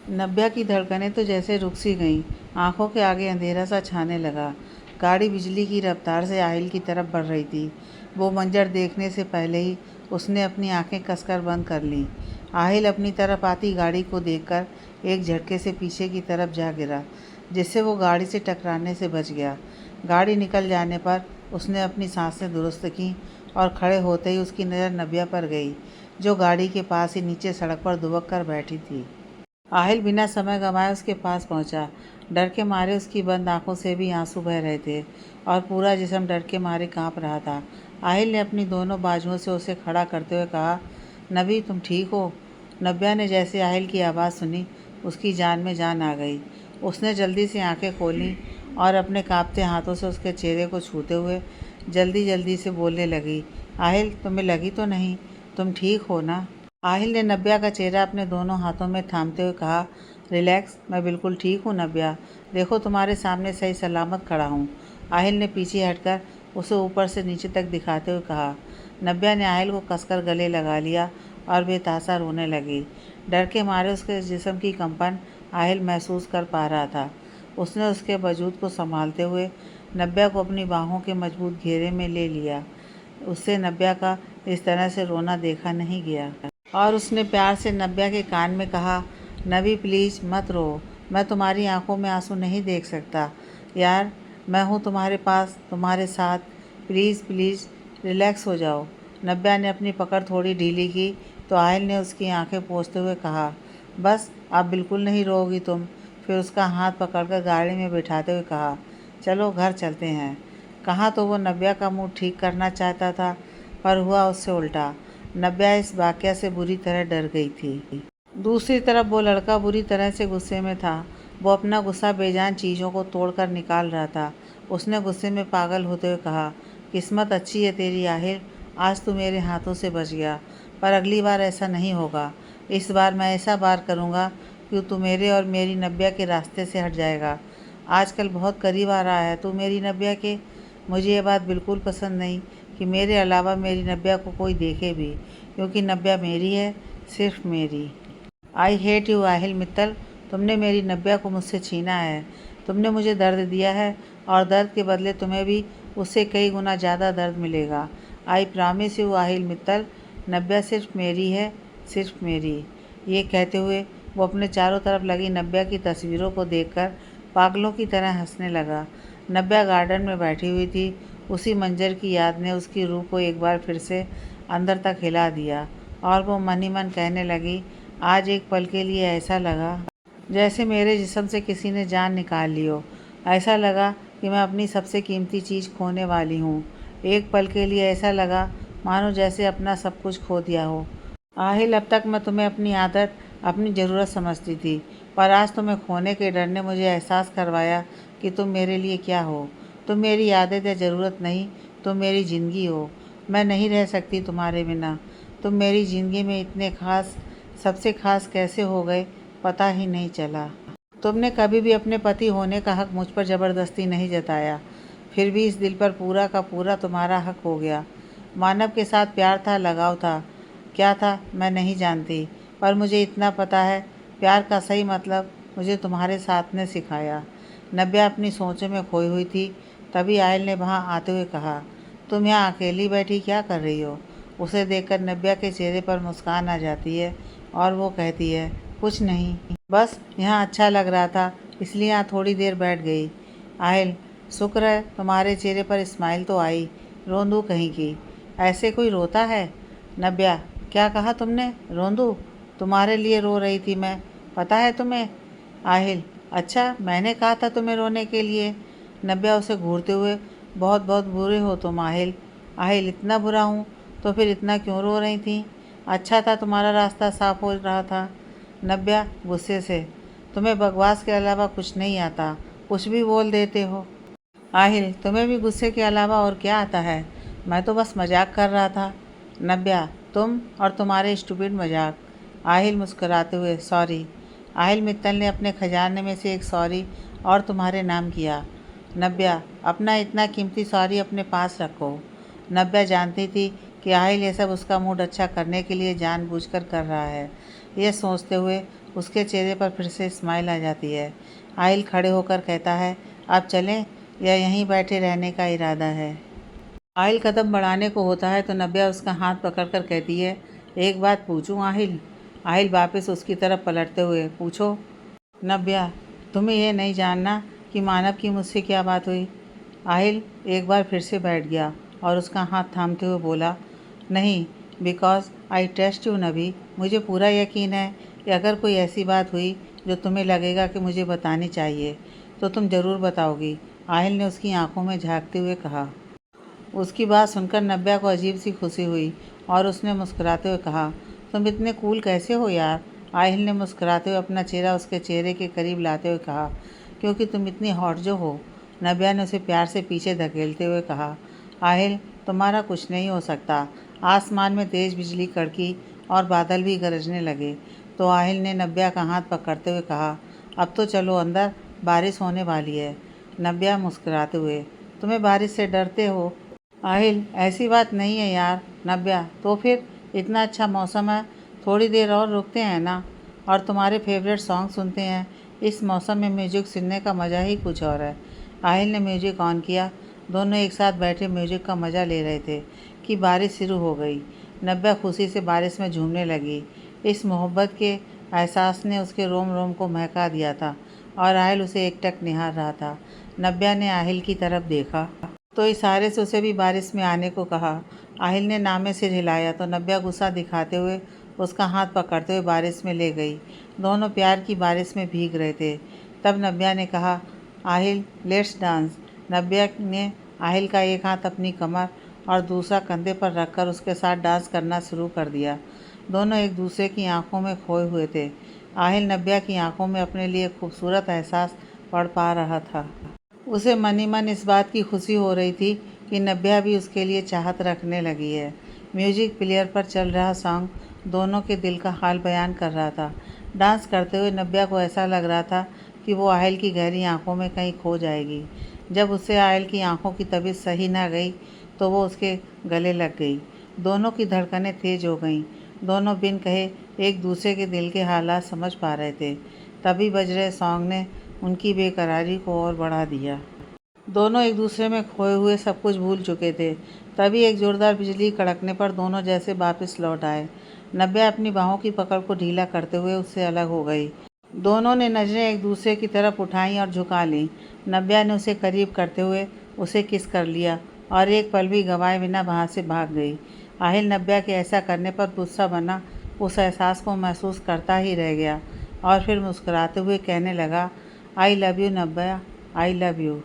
नब्या की धड़कनें तो जैसे रुक सी गईं। आंखों के आगे अंधेरा सा छाने लगा। गाड़ी बिजली की रफ्तार से आहिल की तरफ बढ़ रही थी। वो मंजर देखने से पहले ही उसने अपनी आंखें कसकर बंद कर लीं। आहिल अपनी तरफ आती गाड़ी को देखकर एक झटके से पीछे की तरफ जा गिरा, जिससे वो गाड़ी से टकराने से बच गया। गाड़ी निकल जाने पर उसने अपनी सांसें दुरुस्त कीं और खड़े होते ही उसकी नज़र नब्या पर गई, जो गाड़ी के पास ही नीचे सड़क पर दुबक कर बैठी थी। आहिल बिना समय गंवाए उसके पास पहुंचा। डर के मारे उसकी बंद आंखों से भी आंसू बह रहे थे और पूरा जिस्म डर के मारे कांप रहा था। आहिल ने अपनी दोनों बाजुओं से उसे खड़ा करते हुए कहा, नबी तुम ठीक हो? नब्या ने जैसे आहिल की आवाज़ सुनी, उसकी जान में जान आ गई। उसने जल्दी से आंखें खोलीं और अपने कांपते हाथों से उसके चेहरे को छूते हुए जल्दी जल्दी से बोलने लगी, आहिल तुम्हें लगी तो नहीं? तुम ठीक हो ना? आहिल ने नब्या का चेहरा अपने दोनों हाथों में थामते हुए कहा, रिलैक्स, मैं बिल्कुल ठीक हूँ नब्या। देखो तुम्हारे सामने सही सलामत खड़ा हूँ। आहिल ने पीछे हटकर उसे ऊपर से नीचे तक दिखाते हुए कहा। नब्या ने आहिल को कसकर गले लगा लिया और बेतहासा रोने लगी। डर के मारे उसके जिस्म की कंपन आहिल महसूस कर पा रहा था। उसने उसके वजूद को संभालते हुए नब्या को अपनी बाहों के मजबूत घेरे में ले लिया। उससे नब्या का इस तरह से रोना देखा नहीं गया और उसने प्यार से नब्या के कान में कहा, नबी प्लीज़ मत रो, मैं तुम्हारी आंखों में आंसू नहीं देख सकता यार, मैं हूँ तुम्हारे पास, तुम्हारे साथ, प्लीज़ प्लीज़ रिलैक्स हो जाओ। नब्या ने अपनी पकड़ थोड़ी ढीली की तो आहिल ने उसकी आंखें पोंछते हुए कहा, बस अब बिल्कुल नहीं रोओगी तुम। फिर उसका हाथ पकड़कर गाड़ी में बिठाते हुए कहा, चलो घर चलते हैं। कहाँ तो वो नब्या का मूड ठीक करना चाहता था, पर हुआ उससे उल्टा। नब्या इस वाक़या से बुरी तरह डर गई थी। दूसरी तरफ वो लड़का बुरी तरह से गुस्से में था। वो अपना गुस्सा बेजान चीज़ों को तोड़कर निकाल रहा था। उसने गुस्से में पागल होते हुए कहा, किस्मत अच्छी है तेरी आहिल, आज तू मेरे हाथों से बच गया, पर अगली बार ऐसा नहीं होगा। इस बार मैं ऐसा वार करूँगा कि तू मेरे और मेरी नब्या के रास्ते से हट जाएगा। आजकल बहुत करीब आ रहा है तू मेरी नब्या के। मुझे ये बात बिल्कुल पसंद नहीं कि मेरे अलावा मेरी नब्या को कोई देखे भी, क्योंकि नब्या मेरी है, सिर्फ मेरी। I hate you Aahil Mittal, तुमने मेरी नब्या को मुझसे छीना है। तुमने मुझे दर्द दिया है और दर्द के बदले तुम्हें भी उससे कई गुना ज़्यादा दर्द मिलेगा। I promise you Aahil Mittal, Nabya सिर्फ मेरी है, सिर्फ मेरी। ये कहते हुए वो अपने चारों तरफ लगी नब्या की तस्वीरों को देखकर पागलों की तरह हंसने लगा। नब्या गार्डन में बैठी हुई थी। उसी मंजर की याद ने उसकी रूह को एक बार फिर से अंदर तक हिला दिया और वो मन ही मन कहने लगी, आज एक पल के लिए ऐसा लगा जैसे मेरे जिस्म से किसी ने जान निकाल ली हो। ऐसा लगा कि मैं अपनी सबसे कीमती चीज़ खोने वाली हूँ। एक पल के लिए ऐसा लगा मानो जैसे अपना सब कुछ खो दिया हो। आहिल, अब तक मैं तुम्हें अपनी आदत, अपनी ज़रूरत समझती थी, पर आज तुम्हें खोने के डर ने मुझे एहसास करवाया कि तुम मेरे लिए क्या हो। तुम मेरी आदत या ज़रूरत नहीं, तुम मेरी ज़िंदगी हो। मैं नहीं रह सकती तुम्हारे बिना। तुम मेरी ज़िंदगी में इतने ख़ास, सबसे ख़ास कैसे हो गए, पता ही नहीं चला। तुमने कभी भी अपने पति होने का हक़ मुझ पर ज़बरदस्ती नहीं जताया, फिर भी इस दिल पर पूरा का पूरा तुम्हारा हक़ हो गया। मानव के साथ प्यार था, लगाव था, क्या था मैं नहीं जानती, पर मुझे इतना पता है, प्यार का सही मतलब मुझे तुम्हारे साथ ने सिखाया। नब्या अपनी सोचों में खोई हुई थी। तभी आयल ने वहाँ आते हुए कहा, तुम यहाँ अकेली बैठी क्या कर रही हो? उसे देखकर नब्या के चेहरे पर मुस्कान आ जाती है और वो कहती है, कुछ नहीं, बस यहाँ अच्छा लग रहा था, इसलिए यहाँ थोड़ी देर बैठ गई। आयल, शुक्र है तुम्हारे चेहरे पर स्माइल तो आई, रोंदू कहीं की। ऐसे कोई रोता है? नब्या, क्या कहा तुमने? रोंदू? तुम्हारे लिए रो रही थी मैं, पता है तुम्हें? आहिल, अच्छा मैंने कहा था तुम्हें रोने के लिए। नब्या उसे घूरते हुए, बहुत बहुत बुरे हो तुम आहिल। आहिल, इतना बुरा हूँ तो फिर इतना क्यों रो रही थी? अच्छा था तुम्हारा रास्ता साफ हो रहा था। नब्या गुस्से से, तुम्हें बकवास के अलावा कुछ नहीं आता, कुछ भी बोल देते हो। आहिल, तुम्हें भी गुस्से के अलावा और क्या आता है? मैं तो बस मजाक कर रहा था। नब्या, तुम और तुम्हारे स्टूपिड मजाक। आहिल मुस्कुराते हुए, सॉरी। आहिल मित्तल ने अपने खजाने में से एक सॉरी और तुम्हारे नाम किया। नब्या, अपना इतना कीमती सॉरी अपने पास रखो। नब्या जानती थी कि आहिल ये सब उसका मूड अच्छा करने के लिए जानबूझकर कर रहा है। यह सोचते हुए उसके चेहरे पर फिर से स्माइल आ जाती है। आहिल खड़े होकर कहता है, अब चलें या यहीं बैठे रहने का इरादा है? आहिल कदम बढ़ाने को होता है तो नब्या उसका हाथ पकड़कर कहती है, एक बात पूछूं आहिल? आहिल वापस उसकी तरफ पलटते हुए, पूछो। नब्या, तुम्हें यह नहीं जानना कि मानव की मुझसे क्या बात हुई? आहिल एक बार फिर से बैठ गया और उसका हाथ थामते हुए बोला, नहीं, बिकॉज आई ट्रस्ट यू नबी। मुझे पूरा यकीन है कि अगर कोई ऐसी बात हुई जो तुम्हें लगेगा कि मुझे बतानी चाहिए तो तुम ज़रूर बताओगी। आहिल ने उसकी आंखों में झांकते हुए कहा। उसकी बात सुनकर नब्या को अजीब सी खुशी हुई और उसने मुस्कुराते हुए कहा, तुम इतने कूल कैसे हो यार? आहिल ने मुस्कुराते हुए अपना चेहरा उसके चेहरे के करीब लाते हुए कहा, क्योंकि तुम इतनी हॉट जो हो। नब्या ने उसे प्यार से पीछे धकेलते हुए कहा, आहिल तुम्हारा कुछ नहीं हो सकता। आसमान में तेज़ बिजली कड़की और बादल भी गरजने लगे तो आहिल ने नब्या का हाथ पकड़ते हुए कहा, अब तो चलो अंदर, बारिश होने वाली है। नब्या मुस्कुराते हुए, तुम्हें बारिश से डरते हो? आहिल, ऐसी बात नहीं है यार। नब्या, तो फिर इतना अच्छा मौसम है, थोड़ी देर और रुकते हैं ना, और तुम्हारे फेवरेट सॉन्ग सुनते हैं। इस मौसम में म्यूजिक सुनने का मज़ा ही कुछ और है। आहिल ने म्यूजिक ऑन किया। दोनों एक साथ बैठे म्यूजिक का मज़ा ले रहे थे कि बारिश शुरू हो गई। नब्या खुशी से बारिश में झूमने लगी। इस मोहब्बत के एहसास ने उसके रोम रोम को महका दिया था और आहिल उसे एकटक निहार रहा था। नब्या ने आहिल की तरफ देखा तो इशारे से उसे भी बारिश में आने को कहा। आहिल ने नामे सिर हिलाया तो नब्या गुस्सा दिखाते हुए उसका हाथ पकड़ते हुए बारिश में ले गई। दोनों प्यार की बारिश में भीग रहे थे। तब नब्या ने कहा, आहिल लेट्स डांस। नब्या ने आहिल का एक हाथ अपनी कमर और दूसरा कंधे पर रखकर उसके साथ डांस करना शुरू कर दिया। दोनों एक दूसरे की आंखों में खोए हुए थे। आहिल नब्या की आंखों में अपने लिए खूबसूरत एहसास पढ़ पा रहा था। उसे मन ही मन इस बात की खुशी हो रही थी कि नब्या भी उसके लिए चाहत रखने लगी है। म्यूजिक प्लेयर पर चल रहा सॉन्ग दोनों के दिल का हाल बयान कर रहा था। डांस करते हुए नब्या को ऐसा लग रहा था कि वो आहिल की गहरी आंखों में कहीं खो जाएगी। जब उससे आहिल की आंखों की तबीयत सही ना गई तो वो उसके गले लग गई। दोनों की धड़कनें तेज हो गईं। दोनों बिन कहे एक दूसरे के दिल के हालात समझ पा रहे थे। तभी बज रहे सॉन्ग ने उनकी बेकरारी को और बढ़ा दिया। दोनों एक दूसरे में खोए हुए सब कुछ भूल चुके थे। तभी एक जोरदार बिजली कड़कने पर दोनों जैसे वापस लौट आए। नब्या अपनी बाहों की पकड़ को ढीला करते हुए उससे अलग हो गई। दोनों ने नजरें एक दूसरे की तरफ उठाईं और झुका लीं। नब्या ने उसे करीब करते हुए उसे किस कर लिया और एक पल भी गंवाए बिना वहाँ से भाग गई। आहिल नब्या के ऐसा करने पर गुस्सा बना उस एहसास को महसूस करता ही रह गया और फिर मुस्कुराते हुए कहने लगा, I love you Nabya, I love you.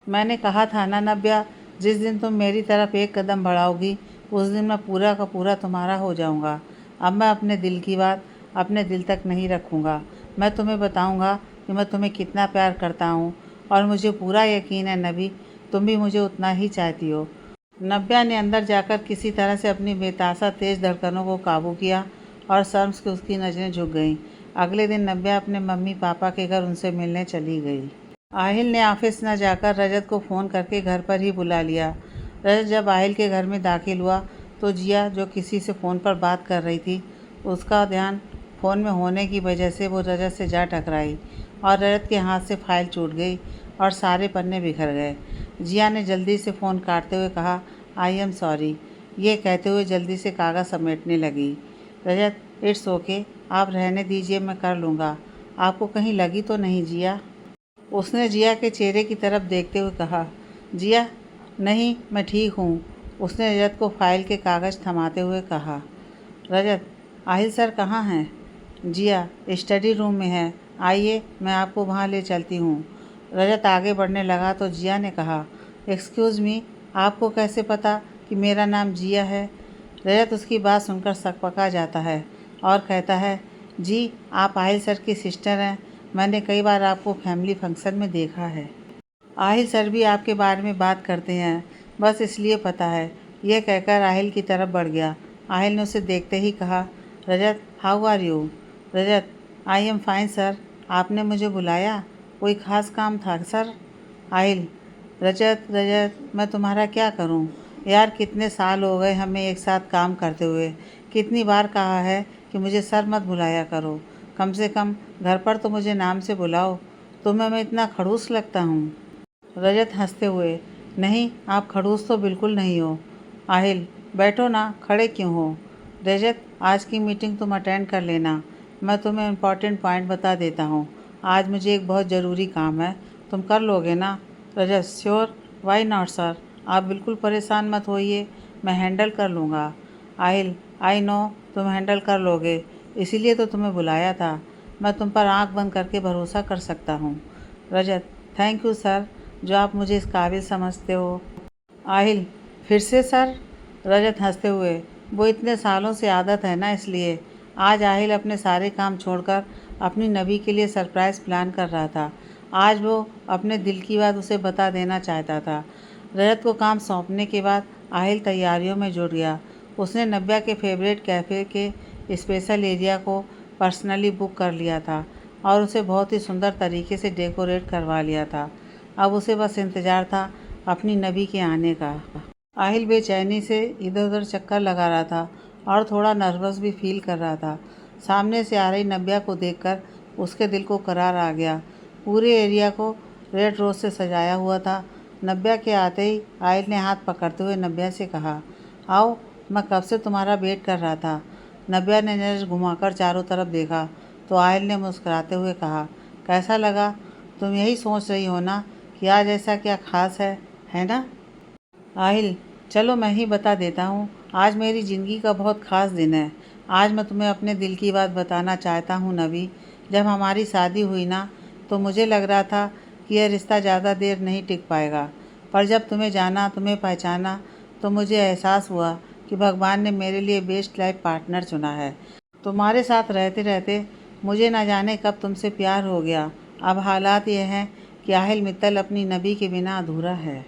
मैंने कहा था ना नब्या, जिस दिन तुम मेरी तरफ एक कदम बढ़ाओगी उस दिन मैं पूरा का पूरा तुम्हारा हो जाऊंगा। अब मैं अपने दिल की बात अपने दिल तक नहीं रखूंगा। मैं तुम्हें बताऊंगा कि मैं तुम्हें कितना प्यार करता हूँ और मुझे पूरा यकीन है नबी, तुम भी मुझे उतना ही चाहती हो। नब्या ने अंदर जाकर किसी तरह से अपनी बेतासा तेज़ धड़कनों को काबू किया और शर्म से उसकी नज़रें झुक गईं। अगले दिन नब्या अपने मम्मी पापा के घर उनसे मिलने चली गई। आहिल ने ऑफिस न जाकर रजत को फ़ोन करके घर पर ही बुला लिया। रजत जब आहिल के घर में दाखिल हुआ तो जिया, जो किसी से फ़ोन पर बात कर रही थी, उसका ध्यान फ़ोन में होने की वजह से वो रजत से जा टकराई और रजत के हाथ से फाइल छूट गई और सारे पन्ने बिखर गए। जिया ने जल्दी से फ़ोन काटते हुए कहा, आई एम सॉरी। ये कहते हुए जल्दी से कागज़ समेटने लगी। रजत, इट्स ओके, आप रहने दीजिए, मैं कर लूँगा। आपको कहीं लगी तो नहीं जिया? उसने जिया के चेहरे की तरफ देखते हुए कहा। जिया, नहीं, मैं ठीक हूँ। उसने रजत को फाइल के कागज़ थमाते हुए कहा। रजत, आहिल सर कहाँ हैं? जिया, स्टडी रूम में है, आइए मैं आपको वहाँ ले चलती हूँ। रजत आगे बढ़ने लगा तो जिया ने कहा, एक्सक्यूज़ मी, आपको कैसे पता कि मेरा नाम जिया है? रजत उसकी बात सुनकर सकपका जाता है और कहता है, जी आप आहिल सर की सिस्टर हैं, मैंने कई बार आपको फैमिली फंक्शन में देखा है। आहिल सर भी आपके बारे में बात करते हैं, बस इसलिए पता है। यह कहकर आहिल की तरफ बढ़ गया। आहिल ने उसे देखते ही कहा, Rajat how are you? Rajat, I am fine sir, आपने मुझे बुलाया, कोई ख़ास काम था सर? आहिल, रजत रजत, मैं तुम्हारा क्या करूं? यार कितने साल हो गए हमें एक साथ काम करते हुए, कितनी बार कहा है कि मुझे सर मत बुलाया करो। कम से कम घर पर तो मुझे नाम से बुलाओ। तुम्हें मैं इतना खड़ूस लगता हूँ? रजत हंसते हुए, नहीं, आप खड़ूस तो बिल्कुल नहीं हो। आहिल, बैठो ना, खड़े क्यों हो? रजत, आज की मीटिंग तुम अटेंड कर लेना। मैं तुम्हें इम्पॉर्टेंट पॉइंट बता देता हूँ। आज मुझे एक बहुत ज़रूरी काम है, तुम कर लोगे ना? रजत, श्योर, वाई नॉट सर। आप बिल्कुल परेशान मत होइए, मैं हैंडल कर लूँगा। आहिल, आई नो तुम हैंडल कर लोगे, इसीलिए तो तुम्हें बुलाया था। मैं तुम पर आंख बंद करके भरोसा कर सकता हूँ। रजत, थैंक यू सर, जो आप मुझे इस काबिल समझते हो। आहिल, फिर से सर? रजत हंसते हुए, वो इतने सालों से आदत है ना, इसलिए। आज आहिल अपने सारे काम छोड़कर अपनी नबी के लिए सरप्राइज़ प्लान कर रहा था। आज वो अपने दिल की बात उसे बता देना चाहता था। रजत को काम सौंपने के बाद आहिल तैयारियों में जुट गया। उसने नब्या के फेवरेट कैफ़े के स्पेशल एरिया को पर्सनली बुक कर लिया था और उसे बहुत ही सुंदर तरीके से डेकोरेट करवा लिया था। अब उसे बस इंतज़ार था अपनी नबी के आने का। आहिल बेचैनी से इधर उधर चक्कर लगा रहा था और थोड़ा नर्वस भी फील कर रहा था। सामने से आ रही नब्या को देखकर उसके दिल को करार आ गया। पूरे एरिया को रेड रोज से सजाया हुआ था। नब्या के आते ही आहिल ने हाथ पकड़ते हुए नब्या से कहा, आओ, मैं कब से तुम्हारा वेट कर रहा था। नब्या ने नज़र घुमाकर चारों तरफ देखा तो आहिल ने मुस्कुराते हुए कहा, कैसा लगा? तुम यही सोच रही हो ना कि आज ऐसा क्या खास है ना? आहिल, चलो मैं ही बता देता हूँ। आज मेरी ज़िंदगी का बहुत ख़ास दिन है। आज मैं तुम्हें अपने दिल की बात बताना चाहता हूँ नबी। जब हमारी शादी हुई ना, तो मुझे लग रहा था कि यह रिश्ता ज़्यादा देर नहीं टिक पाएगा। पर जब तुम्हें जाना, तुम्हें पहचाना, तो मुझे एहसास हुआ कि भगवान ने मेरे लिए बेस्ट लाइफ पार्टनर चुना है। तुम्हारे साथ रहते रहते मुझे ना जाने कब तुमसे प्यार हो गया। अब हालात ये हैं कि आहिल मित्तल अपनी नबी के बिना अधूरा है।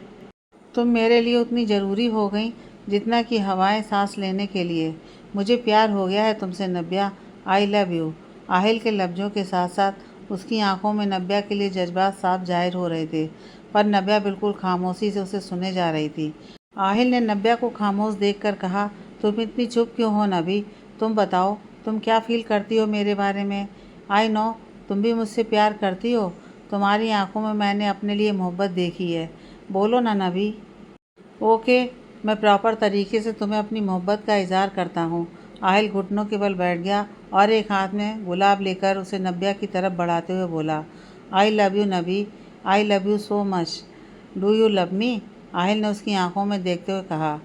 तुम मेरे लिए उतनी ज़रूरी हो गई जितना कि हवाएं सांस लेने के लिए। मुझे प्यार हो गया है तुमसे Nabya. I love you. Aahil के लफ्ज़ों के साथ साथ उसकी आंखों में नब्या के लिए जज्बात साफ जाहिर हो रहे थे, पर नब्या बिल्कुल खामोशी से उसे सुने जा रही थी। आहिल ने नब्या को खामोश देखकर कहा, तुम इतनी चुप क्यों हो नबी? तुम बताओ, तुम क्या फील करती हो मेरे बारे में? आई नो तुम भी मुझसे प्यार करती हो। तुम्हारी आंखों में मैंने अपने लिए मोहब्बत देखी है। बोलो ना नबी। ओके, मैं प्रॉपर तरीके से तुम्हें अपनी मोहब्बत का इज़हार करता हूँ। आहिल घुटनों के बल बैठ गया और एक हाथ में गुलाब लेकर उसे नब्या की तरफ बढ़ाते हुए बोला, आई love you Nabi, I love you so much. Do you love me? Aahil ने उसकी आंखों में देखते हुए कहा।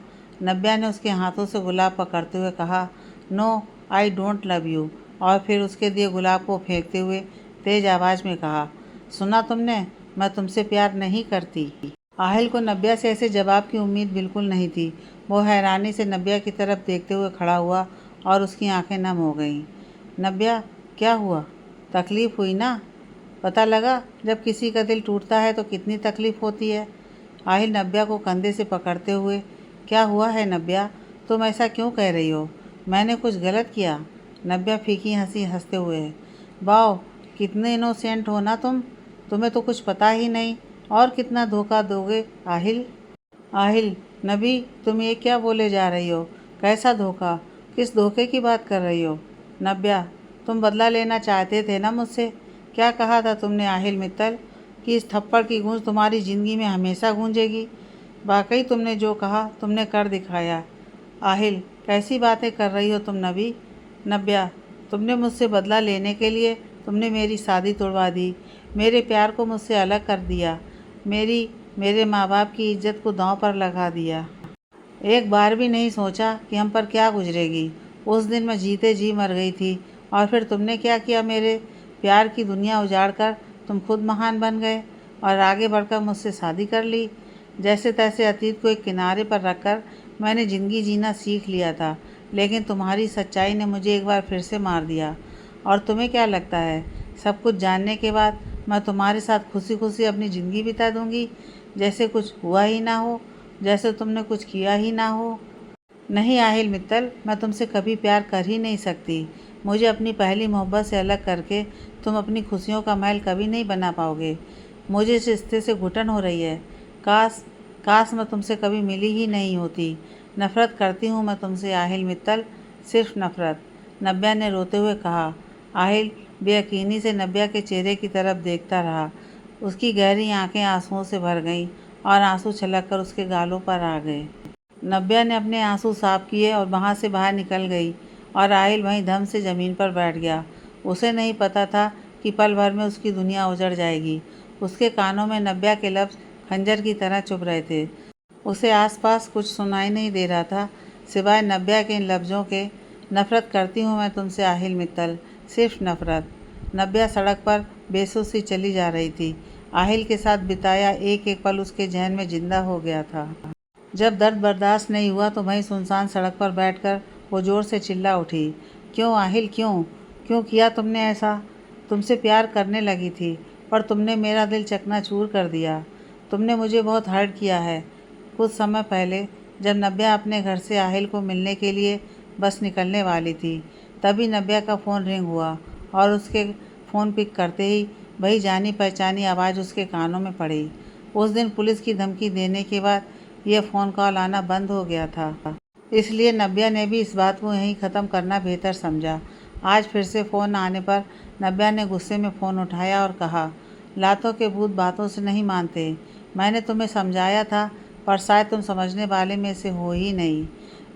नब्या ने उसके हाथों से गुलाब पकड़ते हुए कहा, no, I don't love you, और फिर उसके दिए गुलाब को फेंकते हुए तेज़ आवाज़ में कहा, सुना तुमने, मैं तुमसे प्यार नहीं करती। आहिल को नब्या से ऐसे जवाब की उम्मीद बिल्कुल नहीं थी। वो हैरानी से नब्या की तरफ देखते हुए खड़ा हुआ और उसकी आंखें नम हो गईं। नब्या, क्या हुआ? तकलीफ़ हुई ना? पता लगा जब किसी का दिल टूटता है तो कितनी तकलीफ़ होती है। आहिल नब्या को कंधे से पकड़ते हुए, क्या हुआ है नब्या? तुम ऐसा क्यों कह रही हो? मैंने कुछ गलत किया? नब्या फीकी हंसी हंसते हुए, वाह, कितने इनोसेंट हो ना तुम। तुम्हें तो कुछ पता ही नहीं, और कितना धोखा दोगे आहिल। आहिल, नबी, तुम ये क्या बोले जा रही हो? कैसा धोखा? किस धोखे की बात कर रही हो? नब्या, तुम बदला लेना चाहते थे ना मुझसे? क्या कहा था तुमने आहिल मित्तल कि इस थप्पड़ की गूंज तुम्हारी ज़िंदगी में हमेशा गूंजेगी? वाकई तुमने जो कहा तुमने कर दिखाया। आहिल, कैसी बातें कर रही हो तुम नबी? नब्या, तुमने मुझसे बदला लेने के लिए तुमने मेरी शादी तोड़वा दी, मेरे प्यार को मुझसे अलग कर दिया, मेरे माँ बाप की इज्जत को दांव पर लगा दिया। एक बार भी नहीं सोचा कि हम पर क्या गुजरेगी। उस दिन मैं जीते जी मर गई थी, और फिर तुमने क्या किया? मेरे प्यार की दुनिया उजाड़ कर तुम खुद महान बन गए और आगे बढ़कर मुझसे शादी कर ली। जैसे तैसे अतीत को एक किनारे पर रखकर मैंने ज़िंदगी जीना सीख लिया था, लेकिन तुम्हारी सच्चाई ने मुझे एक बार फिर से मार दिया। और तुम्हें क्या लगता है, सब कुछ जानने के बाद मैं तुम्हारे साथ खुशी खुशी अपनी ज़िंदगी बिता दूँगी, जैसे कुछ हुआ ही ना हो, जैसे तुमने कुछ किया ही ना हो? नहीं आहिल मित्तल, मैं तुमसे कभी प्यार कर ही नहीं सकती। मुझे अपनी पहली मोहब्बत से अलग करके तुम अपनी खुशियों का महल कभी नहीं बना पाओगे। मुझे इस रिश्ते से घुटन हो रही है। काश काश मैं तुमसे कभी मिली ही नहीं होती। नफ़रत करती हूँ मैं तुमसे आहिल मित्तल, सिर्फ नफ़रत। नब्या ने रोते हुए कहा। आहिल, बेयकीनी से नब्या के चेहरे की तरफ देखता रहा। उसकी गहरी आंखें आंसुओं से भर गईं और आंसू छलककर उसके गालों पर आ गए। नब्या ने अपने आंसू साफ किए और वहाँ से बाहर निकल गई और आहिल वहीं धम से ज़मीन पर बैठ गया। उसे नहीं पता था कि पल भर में उसकी दुनिया उजड़ जाएगी। उसके कानों में नब्या के लफ्ज़ खंजर की तरह चुभ रहे थे। उसे आसपास कुछ सुनाई नहीं दे रहा था सिवाय नब्या के इन लफ्ज़ों के, नफ़रत करती हूँ मैं तुमसे आहिल मित्तल, सिर्फ नफ़रत। नब्या सड़क पर बेसुध सी चली जा रही थी। आहिल के साथ बिताया एक एक पल उसके जहन में जिंदा हो गया था। जब दर्द बर्दाश्त नहीं हुआ तो वहीं सुनसान सड़क पर बैठकर वो ज़ोर से चिल्ला उठी, क्यों आहिल, क्यों क्यों किया तुमने ऐसा? तुमसे प्यार करने लगी थी पर तुमने मेरा दिल चकनाचूर कर दिया। तुमने मुझे बहुत हर्ट किया है। कुछ समय पहले जब नब्या अपने घर से आहिल को मिलने के लिए बस निकलने वाली थी, तभी नब्या का फ़ोन रिंग हुआ और उसके फ़ोन पिक करते ही वही जानी पहचानी आवाज़ उसके कानों में पड़ी। उस दिन पुलिस की धमकी देने के बाद यह फ़ोन कॉल आना बंद हो गया था, इसलिए नब्या ने भी इस बात को यहीं ख़त्म करना बेहतर समझा। आज फिर से फ़ोन आने पर नब्या ने गुस्से में फ़ोन उठाया और कहा, लातों के भूत बातों से नहीं मानते। मैंने तुम्हें समझाया था पर शायद तुम समझने वाले में से हो ही नहीं।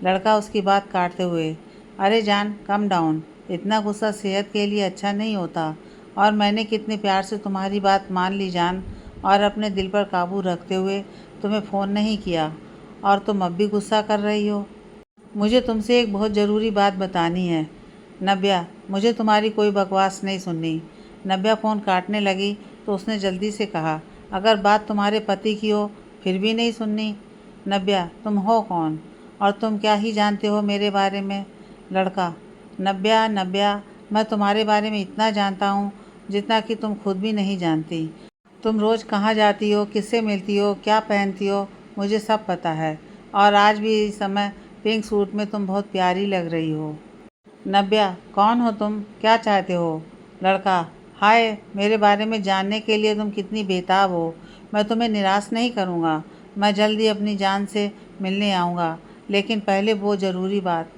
लड़का उसकी बात काटते हुए, अरे जान कम डाउन, इतना गुस्सा सेहत के लिए अच्छा नहीं होता। और मैंने कितने प्यार से तुम्हारी बात मान ली जान, और अपने दिल पर काबू रखते हुए तुम्हें फ़ोन नहीं किया, और तुम अब भी गुस्सा कर रही हो। मुझे तुमसे एक बहुत ज़रूरी बात बतानी है नब्या, मुझे तुम्हारी कोई बकवास नहीं सुननी। नब्या फ़ोन काटने लगी तो उसने जल्दी से कहा, अगर बात तुम्हारे पति की हो फिर भी नहीं सुननी? नब्या, तुम हो कौन और तुम क्या ही जानते हो मेरे बारे में? लड़का, नब्या नब्या, मैं तुम्हारे बारे में इतना जानता हूँ जितना कि तुम खुद भी नहीं जानती। तुम रोज़ कहाँ जाती हो, किससे मिलती हो, क्या पहनती हो, मुझे सब पता है। और आज भी इस समय पिंक सूट में तुम बहुत प्यारी लग रही हो। नब्या, कौन हो तुम, क्या चाहते हो? लड़का, हाय, मेरे बारे में जानने के लिए तुम कितनी बेताब हो। मैं तुम्हें निराश नहीं करूँगा। मैं जल्द ही अपनी जान से मिलने आऊँगा, लेकिन पहले वो ज़रूरी बात।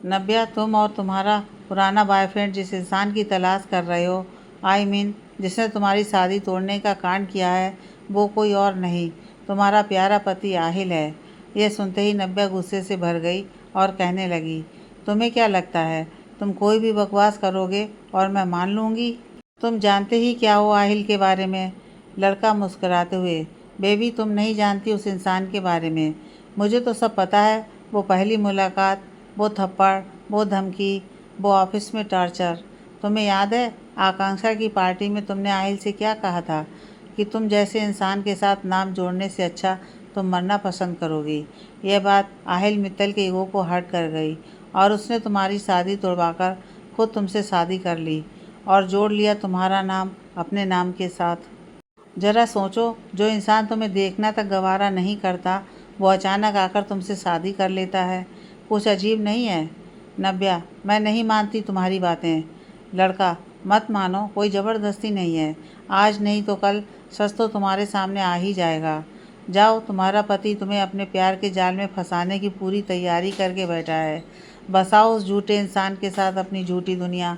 नब्या, तुम और तुम्हारा पुराना बॉयफ्रेंड जिस इंसान की तलाश कर रहे हो, आई मीन जिसने तुम्हारी शादी तोड़ने का कांड किया है, वो कोई और नहीं, तुम्हारा प्यारा पति आहिल है। यह सुनते ही नब्या गुस्से से भर गई और कहने लगी, तुम्हें क्या लगता है तुम कोई भी बकवास करोगे और मैं मान लूँगी? तुम जानते ही क्या हो आहिल के बारे में? लड़का मुस्कुराते हुए, बेबी तुम नहीं जानती उस इंसान के बारे में। मुझे तो सब पता है। वो पहली मुलाकात, वो थप्पड़, वो धमकी, वो ऑफिस में टॉर्चर। तुम्हें याद है आकांक्षा की पार्टी में तुमने आहिल से क्या कहा था कि तुम जैसे इंसान के साथ नाम जोड़ने से अच्छा तुम मरना पसंद करोगी। यह बात आहिल मित्तल के ईगो को हर्ट कर गई और उसने तुम्हारी शादी तोड़वाकर खुद तुमसे शादी कर ली और जोड़ लिया तुम्हारा नाम अपने नाम के साथ। ज़रा सोचो, जो इंसान तुम्हें देखना तक गवारा नहीं करता, वो अचानक आकर तुमसे शादी कर लेता है। कुछ अजीब नहीं है? नब्या, मैं नहीं मानती तुम्हारी बातें। लड़का, मत मानो, कोई ज़बरदस्ती नहीं है। आज नहीं तो कल सच तो तुम्हारे सामने आ ही जाएगा। जाओ, तुम्हारा पति तुम्हें अपने प्यार के जाल में फंसाने की पूरी तैयारी करके बैठा है। बसाओ उस झूठे इंसान के साथ अपनी झूठी दुनिया।